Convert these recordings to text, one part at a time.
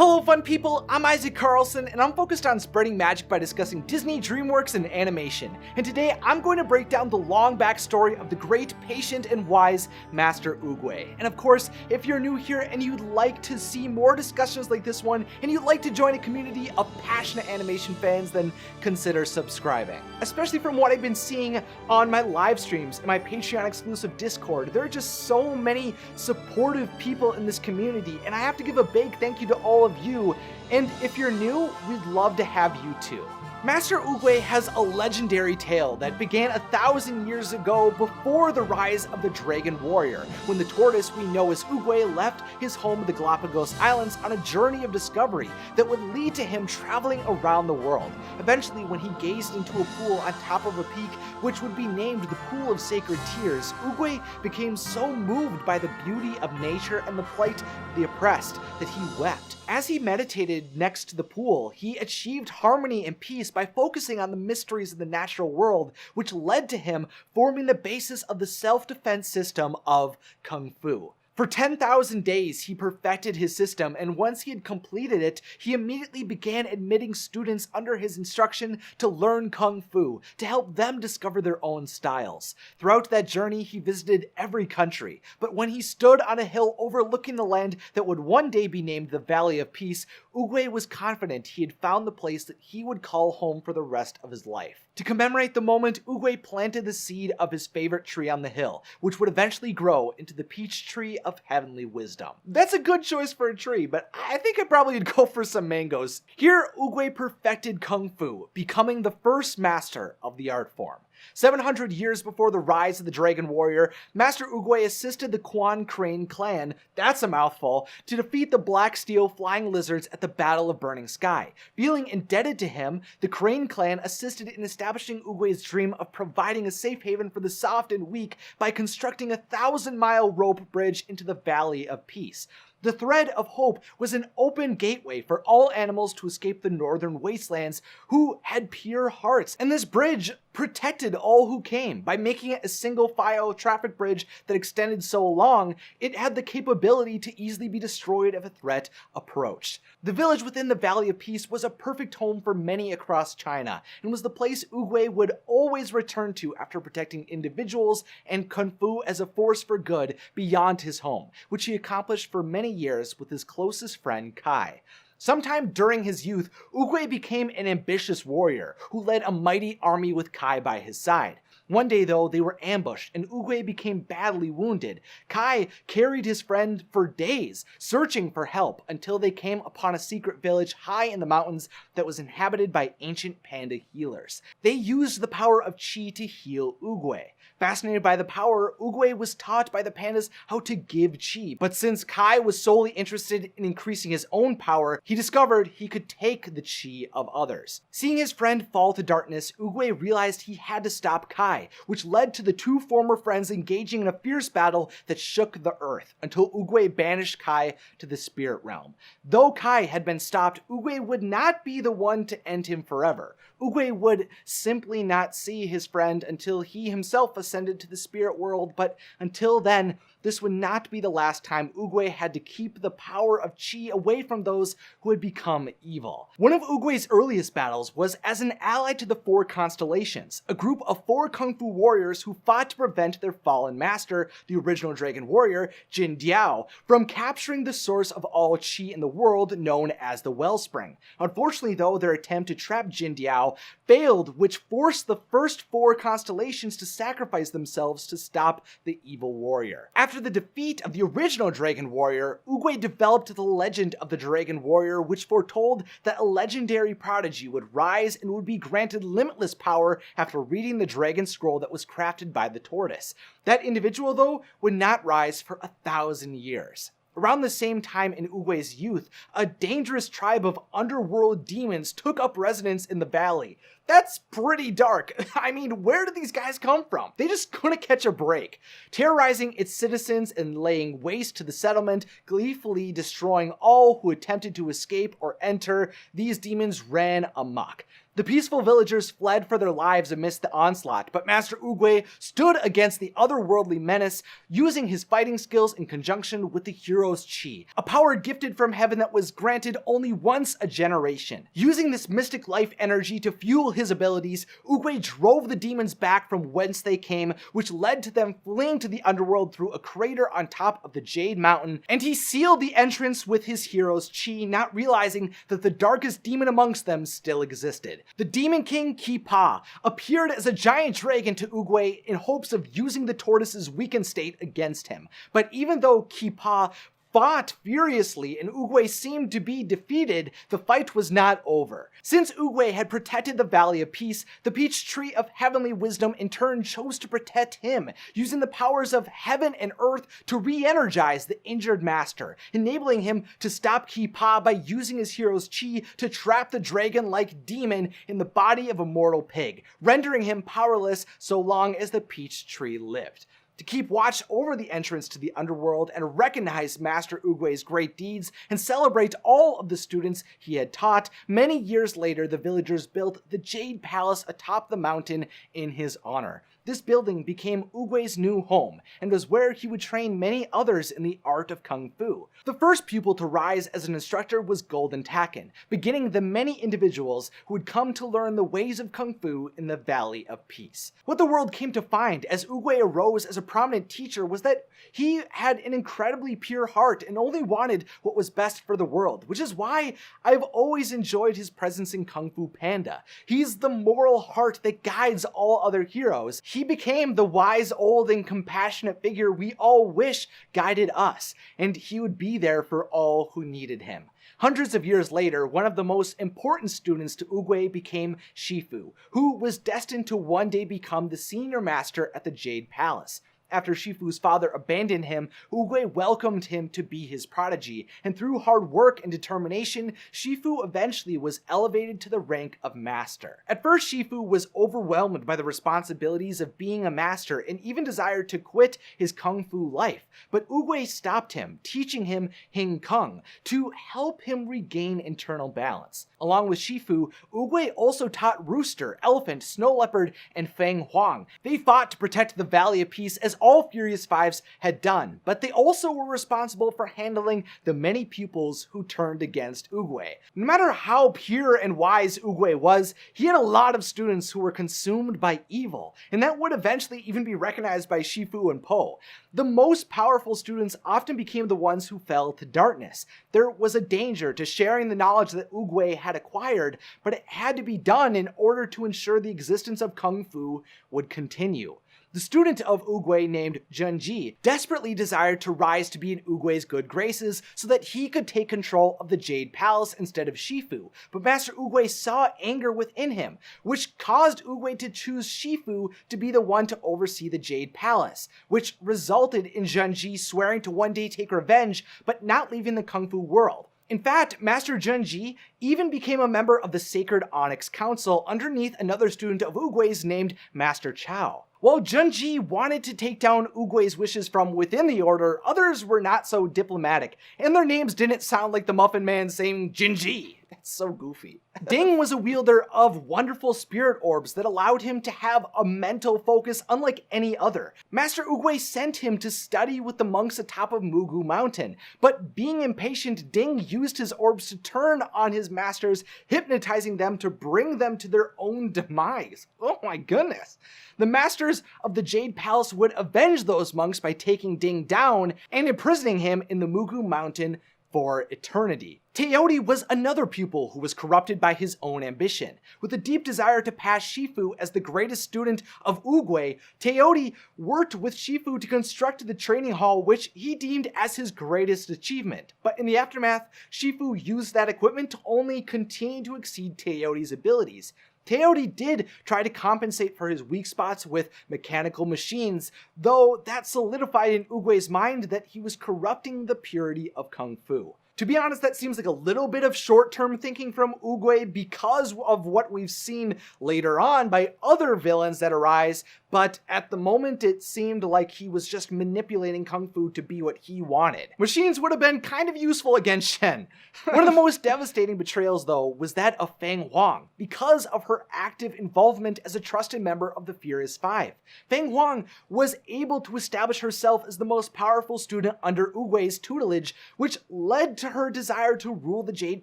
Hello fun people, I'm Isaac Carlson and I'm focused on spreading magic by discussing Disney, DreamWorks, and animation. And today I'm going to break down the long backstory of the great, patient, and wise Master Oogway. And of course, if you're new here and you'd like to see more discussions like this one, and you'd like to join a community of passionate animation fans, then consider subscribing. Especially from what I've been seeing on my live streams and my Patreon exclusive Discord, there are just so many supportive people in this community, and I have to give a big thank you to all of you, and if you're new, we'd love to have you too. Master Oogway has a legendary tale that began 1,000 years ago before the rise of the Dragon Warrior, when the tortoise we know as Oogway left his home, the Galapagos Islands, on a journey of discovery that would lead to him traveling around the world. Eventually, when he gazed into a pool on top of a peak, which would be named the Pool of Sacred Tears, Oogway became so moved by the beauty of nature and the plight of the oppressed that he wept. As he meditated next to the pool, he achieved harmony and peace by focusing on the mysteries of the natural world, which led to him forming the basis of the self-defense system of Kung Fu. For 10,000 days, he perfected his system, and once he had completed it, he immediately began admitting students under his instruction to learn Kung Fu, to help them discover their own styles. Throughout that journey, he visited every country, but when he stood on a hill overlooking the land that would one day be named the Valley of Peace, Oogway was confident he had found the place that he would call home for the rest of his life. To commemorate the moment, Oogway planted the seed of his favorite tree on the hill, which would eventually grow into the peach tree of heavenly wisdom. That's a good choice for a tree, but I think I probably would go for some mangoes. Here, Oogway perfected Kung Fu, becoming the first master of the art form. 700 years before the rise of the Dragon Warrior, Master Oogway assisted the Quan Crane clan, that's a mouthful, to defeat the Black Steel Flying Lizards at the Battle of Burning Sky. Feeling indebted to him, the Crane clan assisted in establishing Oogway's dream of providing a safe haven for the soft and weak by constructing a 1,000-mile rope bridge into the Valley of Peace. The Thread of Hope was an open gateway for all animals to escape the northern wastelands who had pure hearts, and this bridge protected all who came. By making it a single-file traffic bridge that extended so long, it had the capability to easily be destroyed if a threat approached. The village within the Valley of Peace was a perfect home for many across China, and was the place Oogway would always return to after protecting individuals and Kung Fu as a force for good beyond his home, which he accomplished for many years with his closest friend Kai. Sometime during his youth, Oogway became an ambitious warrior who led a mighty army with Kai by his side. One day, though, they were ambushed, and Oogway became badly wounded. Kai carried his friend for days, searching for help, until they came upon a secret village high in the mountains that was inhabited by ancient panda healers. They used the power of Qi to heal Oogway. Fascinated by the power, Oogway was taught by the pandas how to give Qi, but since Kai was solely interested in increasing his own power, he discovered he could take the Qi of others. Seeing his friend fall to darkness, Oogway realized he had to stop Kai, which led to the two former friends engaging in a fierce battle that shook the earth, until Oogway banished Kai to the spirit realm. Though Kai had been stopped, Oogway would not be the one to end him forever. Oogway would simply not see his friend until he himself ascended to the spirit world, but until then, this would not be the last time Oogway had to keep the power of Qi away from those who had become evil. One of Oogway's earliest battles was as an ally to the Four Constellations, a group of 4 Kung Fu warriors who fought to prevent their fallen master, the original Dragon Warrior, Jin Diao, from capturing the source of all Qi in the world, known as the Wellspring. Unfortunately, though, their attempt to trap Jin Diao failed, which forced the first 4 Constellations to sacrifice themselves to stop the evil warrior. After the defeat of the original Dragon Warrior, Oogway developed the legend of the Dragon Warrior, which foretold that a legendary prodigy would rise and would be granted limitless power after reading the Dragon Scroll that was crafted by the tortoise. That individual, though, would not rise for 1,000 years. Around the same time in Oogway's youth, a dangerous tribe of underworld demons took up residence in the valley. That's pretty dark. I mean, where did these guys come from? They just couldn't catch a break, terrorizing its citizens and laying waste to the settlement, gleefully destroying all who attempted to escape or enter. These demons ran amok. The peaceful villagers fled for their lives amidst the onslaught, but Master Oogway stood against the otherworldly menace, using his fighting skills in conjunction with the hero's chi, a power gifted from heaven that was granted only once a generation. Using this mystic life energy to fuel his abilities, Oogway drove the demons back from whence they came, which led to them fleeing to the underworld through a crater on top of the Jade Mountain, and he sealed the entrance with his hero's chi, not realizing that the darkest demon amongst them still existed. The Demon King Ki-Pa appeared as a giant dragon to Oogway in hopes of using the tortoise's weakened state against him. But even though Ki-Pa fought furiously and Oogway seemed to be defeated, the fight was not over. Since Oogway had protected the Valley of Peace, the Peach Tree of Heavenly Wisdom in turn chose to protect him, using the powers of heaven and earth to re-energize the injured master, enabling him to stop Ki-Pa by using his hero's chi to trap the dragon-like demon in the body of a mortal pig, rendering him powerless so long as the Peach Tree lived. To keep watch over the entrance to the underworld and recognize Master Oogway's great deeds and celebrate all of the students he had taught, many years later the villagers built the Jade Palace atop the mountain in his honor. This building became Oogway's new home, and was where he would train many others in the art of Kung Fu. The first pupil to rise as an instructor was Golden Taken, beginning the many individuals who would come to learn the ways of Kung Fu in the Valley of Peace. What the world came to find as Oogway arose as a prominent teacher was that he had an incredibly pure heart and only wanted what was best for the world, which is why I've always enjoyed his presence in Kung Fu Panda. He's the moral heart that guides all other heroes. He became the wise, old, and compassionate figure we all wish guided us, and he would be there for all who needed him. Hundreds of years later, one of the most important students to Oogway became Shifu, who was destined to one day become the senior master at the Jade Palace. After Shifu's father abandoned him, Oogway welcomed him to be his prodigy, and through hard work and determination, Shifu eventually was elevated to the rank of master. At first, Shifu was overwhelmed by the responsibilities of being a master and even desired to quit his kung fu life, but Oogway stopped him, teaching him Hing Kung to help him regain internal balance. Along with Shifu, Oogway also taught Rooster, Elephant, Snow Leopard, and Feng Huang. They fought to protect the Valley of Peace as all Furious Fives had done, but they also were responsible for handling the many pupils who turned against Oogway. No matter how pure and wise Oogway was, he had a lot of students who were consumed by evil, and that would eventually even be recognized by Shifu and Po. The most powerful students often became the ones who fell to darkness. There was a danger to sharing the knowledge that Oogway had acquired, but it had to be done in order to ensure the existence of Kung Fu would continue. The student of Oogway named Junji desperately desired to rise to be in Oogway's good graces so that he could take control of the Jade Palace instead of Shifu, but Master Oogway saw anger within him, which caused Oogway to choose Shifu to be the one to oversee the Jade Palace, which resulted in Junji swearing to one day take revenge but not leaving the Kung Fu world. In fact, Master Junji even became a member of the Sacred Onyx Council underneath another student of Oogway's named Master Chao. While Junji wanted to take down Oogway's wishes from within the order, others were not so diplomatic, and their names didn't sound like the Muffin Man saying Jinji. That's so goofy. Ding was a wielder of wonderful spirit orbs that allowed him to have a mental focus unlike any other. Master Oogway sent him to study with the monks atop of Mugu Mountain, but being impatient, Ding used his orbs to turn on his masters, hypnotizing them to bring them to their own demise. Oh my goodness. The masters of the Jade Palace would avenge those monks by taking Ding down and imprisoning him in the Mugu Mountain for eternity. Teodi was another pupil who was corrupted by his own ambition. With a deep desire to pass Shifu as the greatest student of Oogway, Teodi worked with Shifu to construct the training hall which he deemed as his greatest achievement. But in the aftermath, Shifu used that equipment to only continue to exceed Teodi's abilities. Teodi did try to compensate for his weak spots with mechanical machines, though that solidified in Oogway's mind that he was corrupting the purity of Kung Fu. To be honest, that seems like a little bit of short-term thinking from Oogway because of what we've seen later on by other villains that arise, but at the moment it seemed like he was just manipulating Kung Fu to be what he wanted. Machines would have been kind of useful against Shen. One of the most devastating betrayals, though, was that of Fang Huang, because of her active involvement as a trusted member of the Furious Five. Fang Huang was able to establish herself as the most powerful student under Oogway's tutelage, which led to her desire to rule the Jade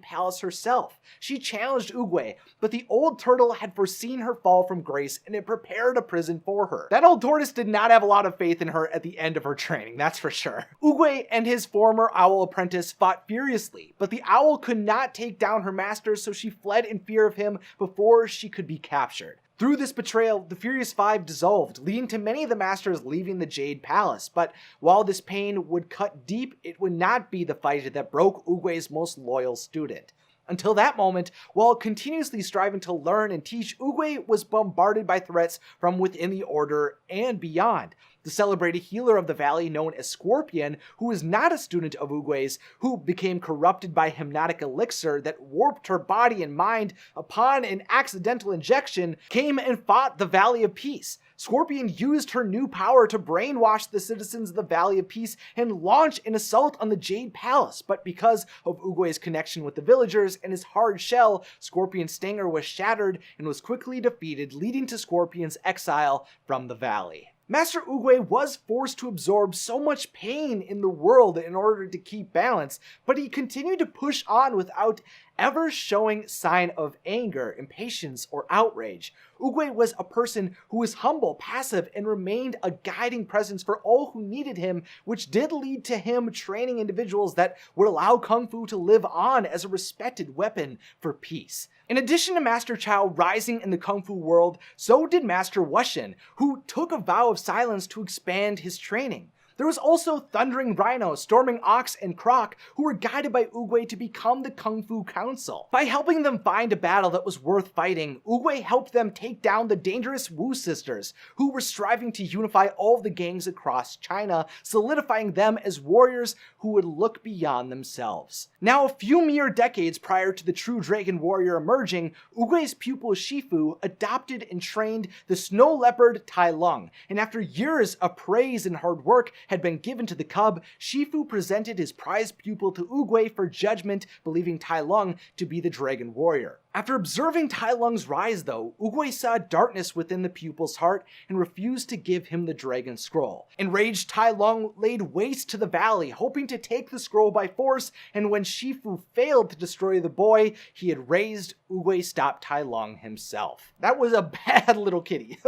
Palace herself. She challenged Oogway, but the old turtle had foreseen her fall from grace and had prepared a prison for her. That old tortoise did not have a lot of faith in her at the end of her training, that's for sure. Oogway and his former owl apprentice fought furiously, but the owl could not take down her master, so she fled in fear of him before she could be captured. Through this betrayal, the Furious Five dissolved, leading to many of the masters leaving the Jade Palace. But while this pain would cut deep, it would not be the fight that broke Oogway's most loyal student. Until that moment, while continuously striving to learn and teach, Oogway was bombarded by threats from within the Order and beyond. The celebrated healer of the valley known as Scorpion, who was not a student of Oogway's, who became corrupted by hypnotic elixir that warped her body and mind upon an accidental injection, came and fought the Valley of Peace. Scorpion used her new power to brainwash the citizens of the Valley of Peace and launch an assault on the Jade Palace, but because of Oogway's connection with the villagers and his hard shell, Scorpion's stinger was shattered and was quickly defeated, leading to Scorpion's exile from the valley. Master Oogway was forced to absorb so much pain in the world in order to keep balance, but he continued to push on without ever showing sign of anger, impatience, or outrage. Oogway was a person who was humble, passive, and remained a guiding presence for all who needed him, which did lead to him training individuals that would allow Kung Fu to live on as a respected weapon for peace. In addition to Master Chow rising in the Kung Fu world, so did Master Wushan, who took a vow of silence to expand his training. There was also Thundering Rhino, Storming Ox, and Croc, who were guided by Oogway to become the Kung Fu Council. By helping them find a battle that was worth fighting, Oogway helped them take down the dangerous Wu sisters, who were striving to unify all of the gangs across China, solidifying them as warriors who would look beyond themselves. Now, a few mere decades prior to the true Dragon Warrior emerging, Oogway's pupil Shifu adopted and trained the snow leopard Tai Lung, and after years of praise and hard work had been given to the cub, Shifu presented his prized pupil to Oogway for judgment, believing Tai Lung to be the Dragon Warrior. After observing Tai Lung's rise, though, Oogway saw darkness within the pupil's heart and refused to give him the Dragon Scroll. Enraged, Tai Lung laid waste to the valley, hoping to take the scroll by force, and when Shifu failed to destroy the boy he had raised, Oogway stopped Tai Lung himself. That was a bad little kitty.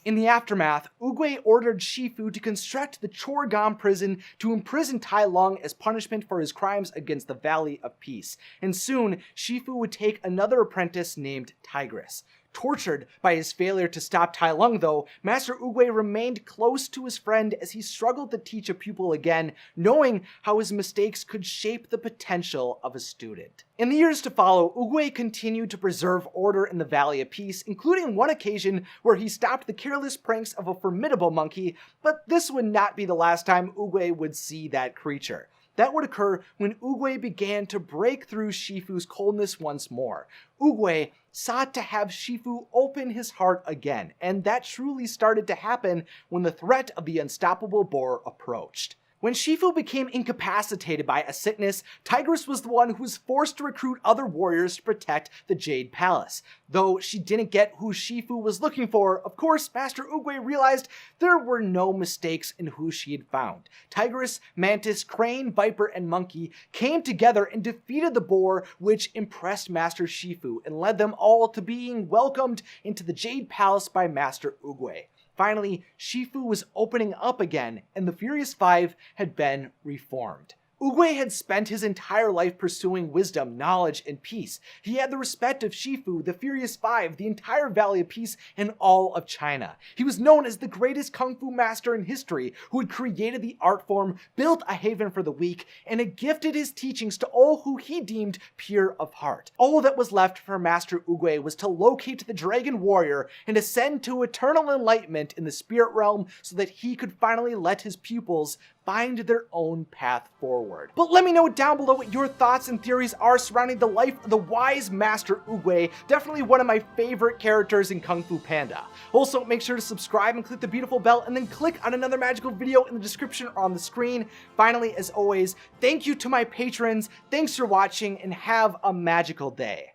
In the aftermath, Oogway ordered Shifu to construct the Chorgam prison to imprison Tai Lung as punishment for his crimes against the Valley of Peace, and soon Shifu would take another apprentice named Tigress. Tortured by his failure to stop Tai Lung, though, Master Oogway remained close to his friend as he struggled to teach a pupil again, knowing how his mistakes could shape the potential of a student. In the years to follow, Oogway continued to preserve order in the Valley of Peace, including one occasion where he stopped the careless pranks of a formidable monkey, but this would not be the last time Oogway would see that creature. That would occur when Oogway began to break through Shifu's coldness once more. Oogway sought to have Shifu open his heart again, and that truly started to happen when the threat of the unstoppable boar approached. When Shifu became incapacitated by a sickness, Tigress was the one who was forced to recruit other warriors to protect the Jade Palace. Though she didn't get who Shifu was looking for, of course, Master Oogway realized there were no mistakes in who she had found. Tigress, Mantis, Crane, Viper, and Monkey came together and defeated the boar, which impressed Master Shifu and led them all to being welcomed into the Jade Palace by Master Oogway. Finally, Shifu was opening up again, and the Furious Five had been reformed. Oogway had spent his entire life pursuing wisdom, knowledge, and peace. He had the respect of Shifu, the Furious Five, the entire Valley of Peace, and all of China. He was known as the greatest Kung Fu master in history, who had created the art form, built a haven for the weak, and had gifted his teachings to all who he deemed pure of heart. All that was left for Master Oogway was to locate the Dragon Warrior and ascend to eternal enlightenment in the spirit realm so that he could finally let his pupils find their own path forward. But let me know down below what your thoughts and theories are surrounding the life of the wise Master Oogway, definitely one of my favorite characters in Kung Fu Panda. Also, make sure to subscribe and click the beautiful bell, and then click on another magical video in the description or on the screen. Finally, as always, thank you to my patrons, thanks for watching, and have a magical day.